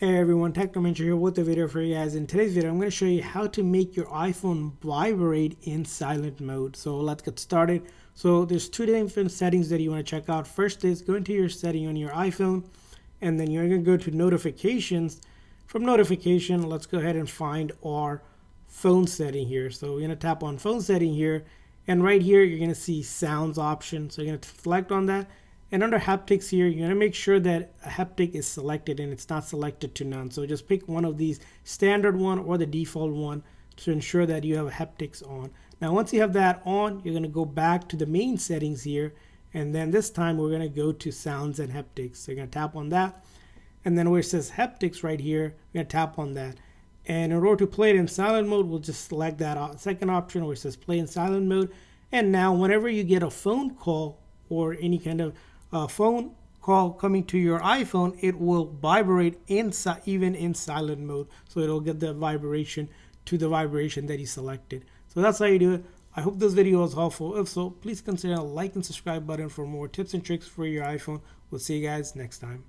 Hey everyone, Technomentary here with a video for you guys. In today's video, I'm going to show you how to make your iPhone vibrate in silent mode. So let's get started. So there's two different settings that you want to check out. First is go into your setting on your iPhone, and then you're going to go to notifications. From notification, let's go ahead and find our phone setting here. So we're going to tap on phone setting here, and right here you're going to see sounds option. So you're going to select on that. And under haptics here, you're going to make sure that a haptic is selected and it's not selected to none. So just pick one of these, standard one or the default one, to ensure that you have haptics on. Now once you have that on, you're going to go back to the main settings here, and then this time we're going to go to sounds and haptics. So you're going to tap on that, and then where it says haptics right here, we're going to tap on that. And in order to play it in silent mode, we'll just select that second option where it says play in silent mode. And now whenever you get a phone call or any kind of phone call coming to your iPhone, it will vibrate even in silent mode. So it'll get the vibration to the vibration that you selected. So that's how you do it. I hope this video was helpful. If so, please consider a like and subscribe button for more tips and tricks for your iPhone. We'll see you guys next time.